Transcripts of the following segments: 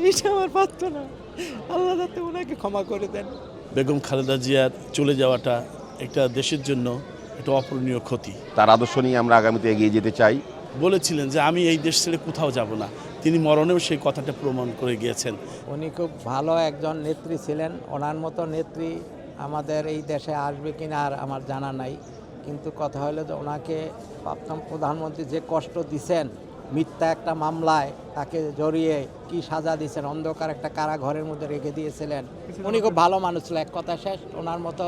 এটা আমার প্রার্থনা, আল্লাহ যাতে ওনাকে ক্ষমা করে দেন। বেগম খালেদা জিয়ার চলে যাওয়াটা একটা দেশের জন্য একটা অপূরণীয় ক্ষতি। তার আদর্শ নিয়ে আমরা আগামীতে এগিয়ে যেতে চাই। বলেছিলেন যে আমি এই দেশ ছেড়ে কোথাও যাব না, তিনি মরণেও সেই কথাটা প্রমাণ করে গিয়েছেন। উনি খুব ভালো একজন নেত্রী ছিলেন। ওনার মতো নেত্রী আমাদের এই দেশে আসবে কিনা আর আমার জানা নাই, কিন্তু কথা হলো যে ওনাকে প্রাক্তন প্রধানমন্ত্রী যে কষ্ট দিছেন, মিথ্যা একটা মামলায় তাকে জড়িয়ে কি সাজা দিয়েছেন, অন্ধকার একটা কারাঘরের মধ্যে রেখে দিয়েছিলেন। উনি খুব ভালো মানুষ ছিল, এক কথা শেষ। ওনার মতো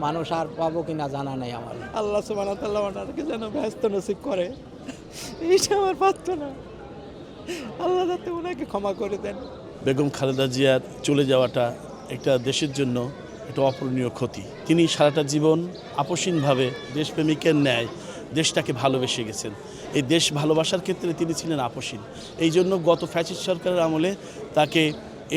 মানুষ আর পাবো কিনা জানা নেই আমার। আল্লাহ সুবহানাহু ওয়া তাআলা ওনাকে যেন ব্যস্ত নসিব করে, এটা আমার প্রার্থনা, আল্লাহ যাতে ওনাকে ক্ষমা করে দেন। বেগম খালেদা জিয়ার চলে যাওয়াটা একটা দেশের জন্য একটা অপূরণীয় ক্ষতি। তিনি সারাটা জীবন আপসীনভাবে দেশপ্রেমিকের ন্যায় দেশটাকে ভালোবেসে গেছেন। এই দেশ ভালোবাসার ক্ষেত্রে তিনি ছিলেন আপসীন। এই জন্য গত ফ্যাসিস্ট সরকারের আমলে তাকে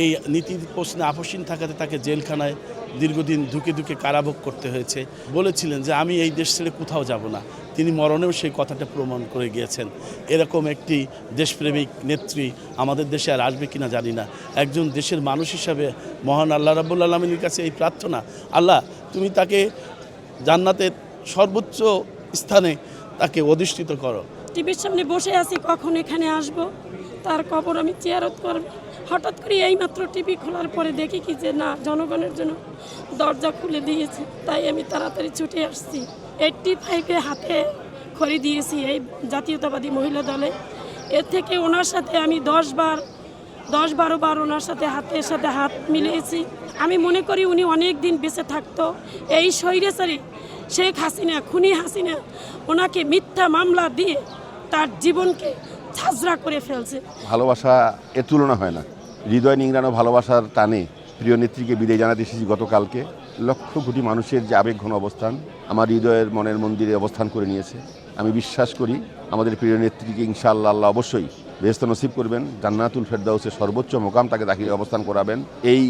এই নীতির প্রশ্নে আপসীন থাকাতে তাকে জেলখানায় দীর্ঘদিন ধুকে ধুকে কারাভোগ করতে হয়েছে। বলেছিলেন যে আমি এই দেশ ছেড়ে কোথাও যাব না, তিনি মরণেও সেই কথাটা প্রমাণ করে গিয়েছেন। এরকম একটি দেশপ্রেমিক নেত্রী আমাদের দেশে আর আসবে কিনা জানি না। একজন দেশের মানুষ হিসাবে মহান আল্লাহ রাব্বুল আলামিনের কাছে এই প্রার্থনা, আল্লাহ তুমি তাকে জান্নাতের সর্বোচ্চ স্থানে তাকে অধিষ্ঠিত করো। টিভির সামনে বসে আছি, কখন এখানে আসব, তার কবর আমি জিয়ারত করব। হঠাৎ করে এইমাত্র টিভি খোলার পরে দেখি কি যে না, জনগণের জন্য দরজা খুলে দিয়েছে। তাই আমি তাড়াতাড়ি ছুটে আসছি। 85-এ হাতে খড়ি দিয়েছি এই জাতীয়তাবাদী মহিলা দলে। এর থেকে ওনার সাথে আমি 10-12 বার ওনার সাথে হাতের সাথে হাত মিলিয়েছি। আমি মনে করি উনি অনেক দিন বেঁচে থাকতো। এই স্বৈরাচারী শেখ হাসিনা, খুনি হাসিনা ওনাকে মিথ্যা মামলা দিয়ে তার জীবনকে ঝাঁঝরা করে ফেলছে। ভালোবাসা এর তুলনা হয় না। হৃদয় নিংড়ানো ভালোবাসার টানে প্রিয় নেত্রীকে বিদায় জানাতে এসেছি গতকালকে। লক্ষ কোটি মানুষের যে আবেগঘন অবস্থান আমার হৃদয়ের মনের মন্দিরে অবস্থান করে নিয়েছে। আমি বিশ্বাস করি আমাদের প্রিয় নেত্রীকে ইনশাআল্লাহ আল্লাহ অবশ্যই বেহেশত নসিব করবেন, জান্নাতুল ফেরদাউসের সর্বোচ্চ মোকাম তাকে দাখিলে অবস্থান করাবেন। এই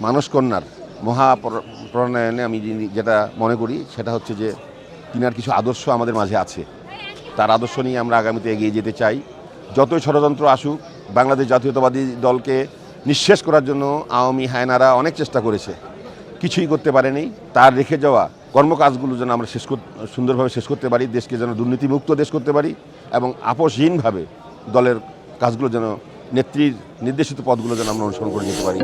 মানসকন্যার মহাপ্রণয়নে আমি যেটা মনে করি সেটা হচ্ছে যে তিনার কিছু আদর্শ আমাদের মাঝে আছে। তার আদর্শ নিয়ে আমরা আগামীতে এগিয়ে যেতে চাই। যতই ষড়যন্ত্র আসুক, বাংলাদেশ জাতীয়তাবাদী দলকে নিঃশেষ করার জন্য আওয়ামী হায়নারা অনেক চেষ্টা করেছে, কিছুই করতে পারেনি। তার রেখে যাওয়া কর্মকাজগুলো যেন আমরা সুন্দরভাবে শেষ করতে পারি, দেশকে যেন দুর্নীতিমুক্ত দেশ করতে পারি এবং আপোষহীনভাবে দলের কাজগুলো যেন নেত্রীর নির্দেশিত পথগুলো যেন আমরা অনুসরণ করে নিতে পারি।